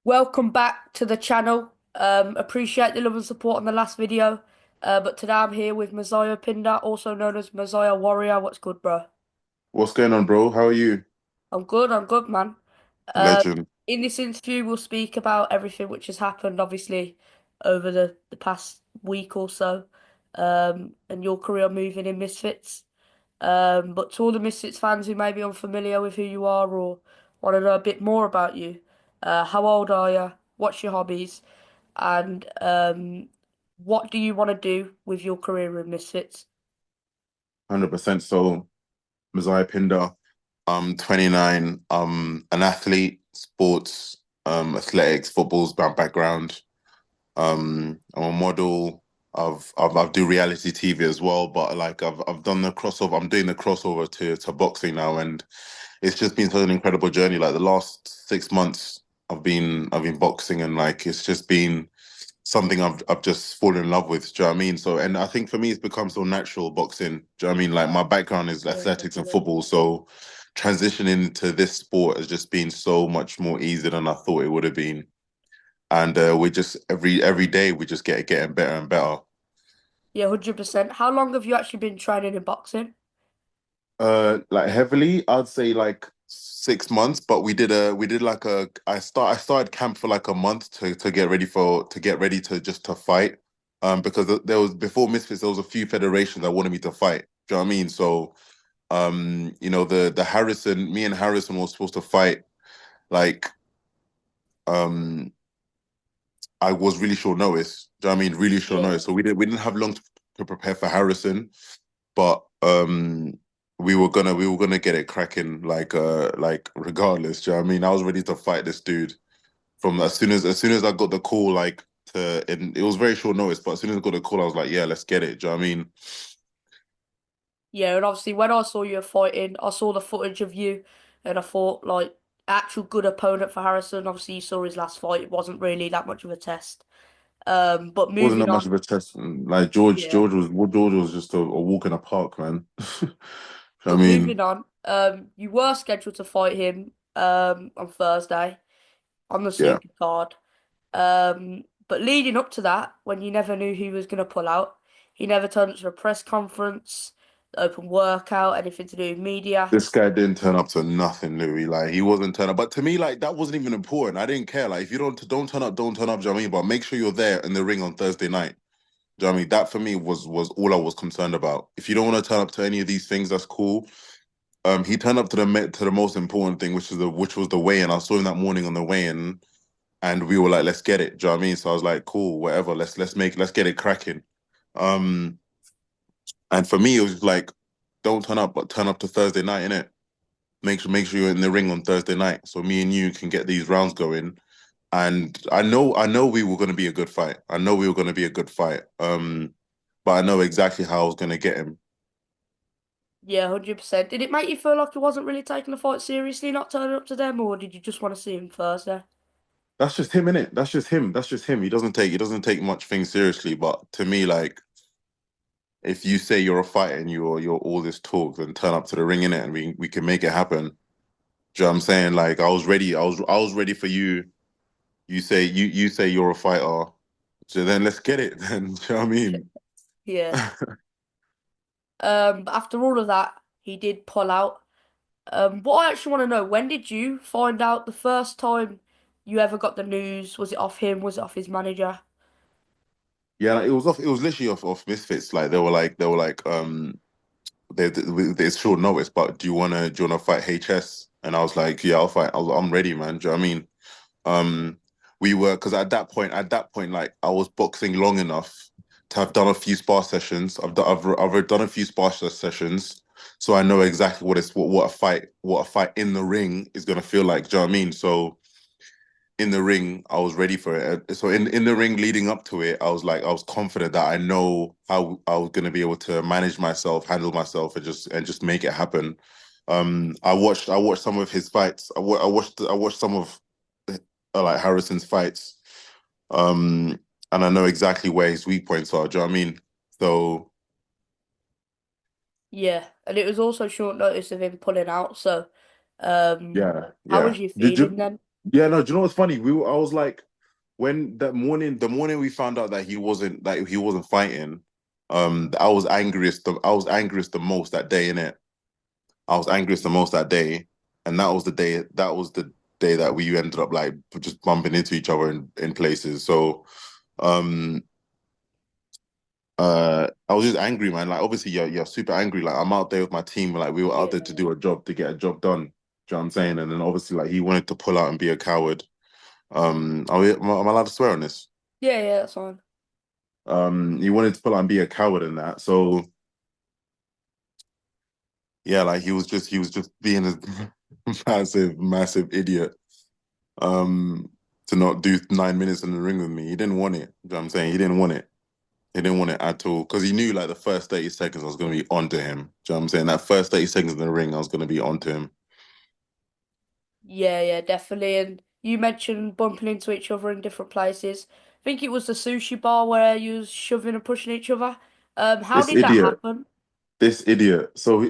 Welcome back to the channel. Appreciate the love and support on the last video. But today I'm here with Moziah Pinder, also known as Moziah Warrior. What's good, bro? What's going on, bro? How are you? I'm good, man. Uh, Legend. in this interview, we'll speak about everything which has happened, obviously, over the past week or so, and your career moving in Misfits. But to all the Misfits fans who may be unfamiliar with who you are or want to know a bit more about you, how old are you? What's your hobbies? And what do you want to do with your career in Misfits? 100%. So, Moziah Pinder, I'm 29. I'm an athlete, sports, athletics, football's my background. I'm a model. I do reality TV as well, but like I've done the crossover. I'm doing the crossover to boxing now, and it's just been such an incredible journey. Like the last 6 months, I've been boxing, and like it's just been something I've just fallen in love with. Do you know what I mean? So, and I think for me, it's become so natural boxing. Do you know what I mean? Like my background is Yeah, athletics and definitely. football, so transitioning to this sport has just been so much more easy than I thought it would have been. And we just every day we just getting better and better. Yeah, 100%. How long have you actually been training in boxing? Like heavily, I'd say like 6 months, but we did like a I started camp for like a month to get ready to get ready to just to fight. Because there was before Misfits, there was a few federations that wanted me to fight. Do you know what I mean? So the Harrison, me and Harrison were supposed to fight like um I was really short notice. Do you know what I mean? Really short Yeah. notice. So we didn't have long to prepare for Harrison, but we were gonna get it cracking like regardless. Do you know what I mean? I was ready to fight this dude from as soon as I got the call and it was very short notice, but as soon as I got the call, I was like, yeah, let's get it. Do you know what I mean? Yeah, and obviously when I saw you fighting, I saw the footage of you and I thought like actual good opponent for Harrison. Obviously you saw his last fight, it wasn't really that much of a test. But Wasn't that moving much on, of a test. Like George, yeah. George was just a walk in the park, man. I But mean, moving on, you were scheduled to fight him on Thursday on the yeah. super card. But leading up to that, when you never knew who was gonna pull out, he never turned up to a press conference, open workout, anything to do with media. This guy didn't turn up to nothing, Louis. Like he wasn't turn up. But to me, like that wasn't even important. I didn't care. Like if you don't turn up, don't turn up. Do you know what I mean? But make sure you're there in the ring on Thursday night. Do you know what I mean? That for me was all I was concerned about. If you don't want to turn up to any of these things, that's cool. He turned up to the most important thing, which was the weigh-in. I saw him that morning on the weigh-in, and we were like, let's get it. Do you know what I mean? So I was like, cool, whatever. Let's get it cracking. Um, and for me, it was like, don't turn up, but turn up to Thursday night, innit? Make sure you're in the ring on Thursday night, so me and you can get these rounds going. And I know we were going to be a good fight. I know we were going to be a good fight. But I know exactly how I was going to get him. Yeah, 100%. Did it make you feel like he wasn't really taking the fight seriously, not turning up to them, or did you just want to see him Thursday? That's just him, innit? That's just him. That's just him. He doesn't take much things seriously. But to me, like if you say you're a fighter and you're all this talk, then turn up to the ring in it, and we can make it happen. Do you know what I'm saying? Like I was ready. I was ready for you. You say you're a fighter. So then let's get it. Then do you know what I mean? Yeah. But after all of that, he did pull out. What I actually want to know, when did you find out the first time you ever got the news? Was it off him? Was it off his manager? Yeah, like, it was off. It was literally off Misfits. Like it's short notice, but do you wanna fight HS? And I was like, yeah, I'll fight. I'm ready, man. Do you know what I mean? Um, we were because at that point, like I was boxing long enough to have done a few spar sessions. I've done a few spar sessions, so I know exactly what a fight in the ring is gonna feel like. Do you know what I mean? So in the ring, I was ready for it. So in the ring leading up to it, I was confident that I know how I was gonna be able to manage myself, handle myself, and just make it happen. I watched some of his fights. I watched some of like Harrison's fights. Um, and I know exactly where his weak points are. Do you know what I mean? So Yeah, and it was also short notice of him pulling out. So, um, yeah, how yeah. was you Did feeling you? then? Yeah, no, do you know what's funny? I was like, when that morning, the morning we found out that he wasn't fighting, I was angriest the most that day, innit? I was angriest the most that day, and that was the day that we ended up like just bumping into each other in places. So um I was just angry, man. Like obviously you're super angry. Like I'm out there with my team, like we were out there to Yeah. do a job, to get a job done. Do you know what I'm saying? And then obviously like he wanted to pull out and be a coward. Am I allowed to swear on this? Yeah, yeah, that's fine. He wanted to pull out and be a coward in that. So yeah, like he was just being a massive idiot. Um, to not do 9 minutes in the ring with me. He didn't want it. You know what I'm saying? He didn't want it. He didn't want it at all. Because he knew like the first 30 seconds I was gonna be onto him. Do you know what I'm saying? That first 30 seconds in the ring, I was gonna be onto him. Yeah, yeah, definitely. And you mentioned bumping into each other in different places. I think it was the sushi bar where you was shoving and pushing each other. How This did that idiot, happen? this idiot. So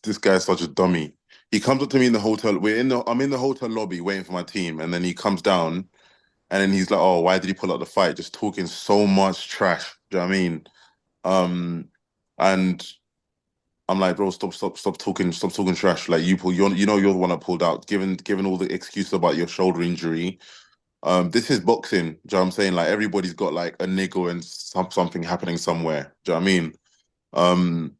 this guy's such a dummy. He comes up to me in the hotel. I'm in the hotel lobby waiting for my team, and then he comes down and then he's like, "Oh, why did he pull out the fight?" Just talking so much trash. Do you know what I mean? Um, and I'm like, bro, stop talking trash. Like you know, you're the one that pulled out. Given all the excuses about your shoulder injury, this is boxing. Do you know what I'm saying? Like everybody's got like a niggle and something happening somewhere. Do you know what I mean? Um,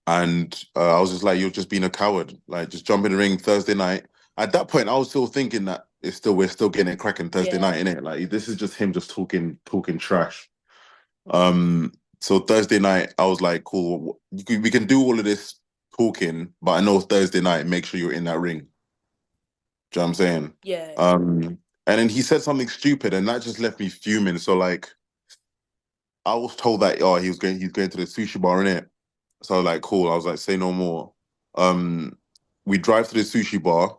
and I was just like, you're just being a coward. Like just jump in the ring Thursday night. At that point, I was still thinking that we're still getting it cracking Thursday Yeah. night, innit? Like this is just him just talking trash. Um, so Thursday night, I was like, cool, we can do all of this talking, but I know Thursday night, make sure you're in that ring. Do you know what I'm saying? Yeah, And then he said something stupid, and that just left me fuming. So like, I was told that he's going to the sushi bar in it. So like, cool. I was like, say no more. Um, we drive to the sushi bar.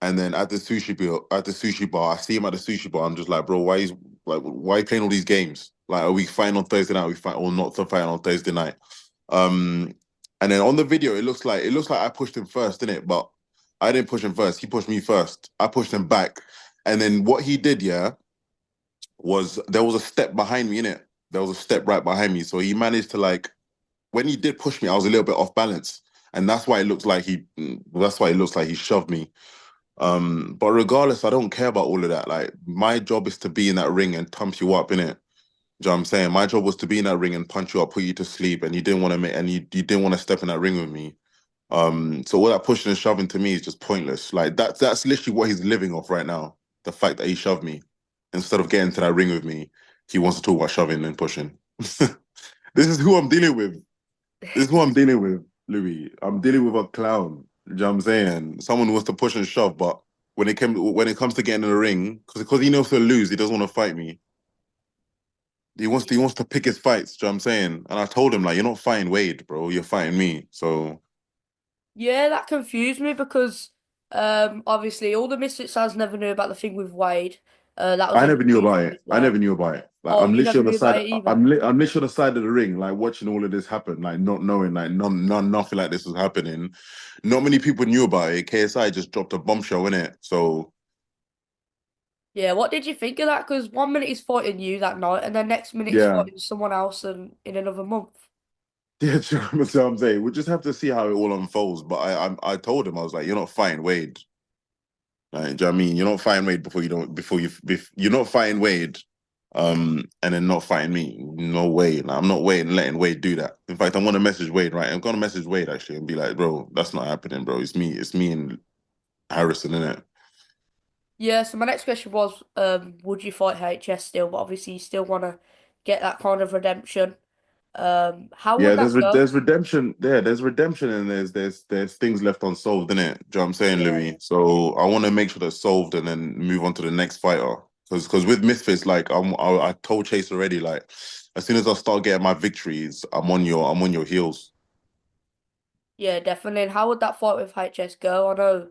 And then at the sushi bar, I see him at the sushi bar. I'm just like, bro, why are you playing all these games? Like, are we fighting on Thursday night? Are we fight or not to fight on Thursday night? Um, and then on the video, it looks like I pushed him first, didn't it? But I didn't push him first. He pushed me first. I pushed him back. And then what he did, yeah, was there was a step behind me, in it. There was a step right behind me. So he managed to like when he did push me, I was a little bit off balance. And that's why it looks like he shoved me. But regardless, I don't care about all of that. Like my job is to be in that ring and pump you up, innit? Do you know what I'm saying? My job was to be in that ring and punch you up, put you to sleep, and you didn't want to you didn't want to step in that ring with me. So all that pushing and shoving to me is just pointless. Like that's literally what he's living off right now. The fact that he shoved me. Instead of getting to that ring with me, he wants to talk about shoving and pushing. This is who I'm dealing with. This is who I'm dealing with, Louis. I'm dealing with a clown. You know what I'm saying? Someone who wants to push and shove, but when it comes to getting in the ring, because he knows to lose, he doesn't want to fight me. He wants to pick his fights. You know what I'm saying? And I told him like, you're not fighting Wade, bro. You're fighting me. So yeah, that confused me because obviously all the Misfits fans never knew about the thing with Wade. That was I never knew introduced about in it. this I never way. knew about it. Like Oh, I'm you never literally on the knew side. about it either. I'm literally on the side of the ring, like watching all of this happen, like not knowing, like nothing like this was happening. Not many people knew about it. KSI just dropped a bombshell in it. So Yeah, what did you think of that? Because one minute he's fighting you that night, and then next minute he's yeah, fighting someone else and in another month. yeah, sure. That's what I'm saying. We'll just have to see how it all unfolds. But I told him I was like, you're not fighting Wade. Like, do you know what I mean? You're not fighting Wade you're not fighting Wade, and then not fighting me. No way. Like, I'm not waiting, letting Wade do that. In fact, I'm gonna message Wade, right? I'm gonna message Wade actually and be like, bro, that's not happening, bro. It's me and Harrison in it. Yeah, so my next question was, would you fight HS still? But obviously you still want to get that kind of redemption. How Yeah, would that go? there's redemption there. There's redemption and there's things left unsolved, in it. Do you know what I'm saying, Yeah, Louis? So I want to make sure that's solved and then move on to the next fighter. Because with Misfits, like I told Chase already, like as soon as I start getting my victories, I'm on your heels. yeah, definitely. And how would that fight with HS go? I know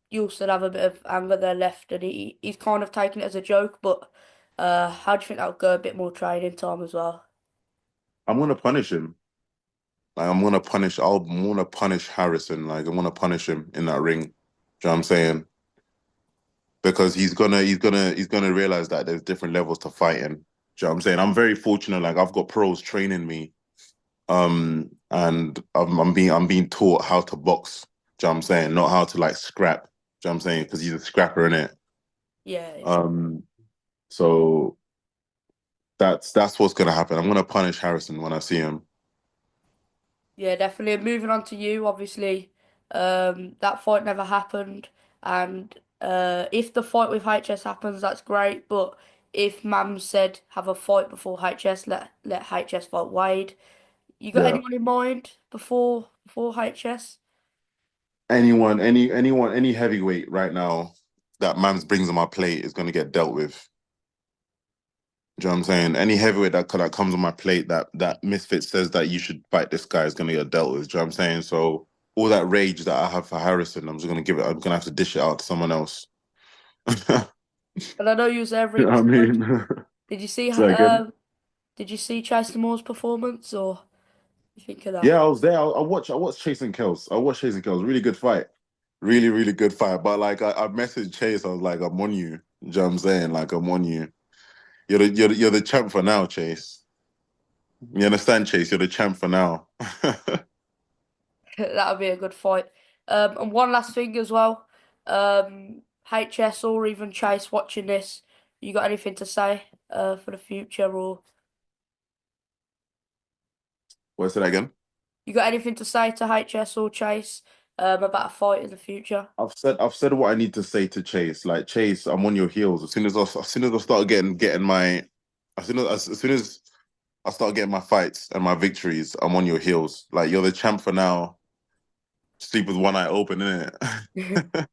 you still have a bit of anger there left, and he's kind of taking it as a joke. But how do you think that would go? A bit more training time as well. I'm gonna punish him. Like I'm gonna punish Harrison. Like I'm gonna punish him in that ring. Do you know what I'm saying? because he's gonna realize that there's different levels to fighting. Do you know what I'm saying? I'm very fortunate. Like I've got pros training me, and I'm being taught how to box. Do you know what I'm saying? Not how to like scrap. Do you know what I'm saying? Because he's a scrapper in it. Yeah, yeah. Um, so that's what's gonna happen. I'm gonna punish Harrison when I see him. Yeah, definitely. And moving on to you, obviously, that fight never happened, and if the fight with HS happens, that's great. But if Mam said have a fight before HS, let HS fight Wade. You got Yeah. anyone in mind before HS? Any heavyweight right now that Mams brings on my plate is gonna get dealt with. Do you know what I'm saying? Any heavyweight that comes on my plate that Misfit says that you should fight this guy is gonna get dealt with. Do you know what I'm saying? So all that rage that I have for Harrison, I'm just gonna give it. I'm gonna have to dish it out to someone else. And I know you was there You know what I ringside. mean? Did you see So again, did you see Chase Moore's performance or what you think of that? yeah, I was there. I watched Chasing Kills. I watched Chasing Kills. Really good fight. Really, really good fight. But like I messaged Chase, I was like, I'm on you. You know what I'm saying? Like I'm on you. You're the champ for now, Chase. You understand, Chase? You're the champ for now. That would be a good fight. And one last thing as well. HS or even Chase watching this, you got anything to say for the future or What's it again? you got anything to say to HS or Chase about a fight in the future? I've said what I need to say to Chase. Like Chase, I'm on your heels. As soon as I start getting my as soon as I start getting my fights and my victories, I'm on your heels. Like you're the champ for now. Sleep with one eye open, innit?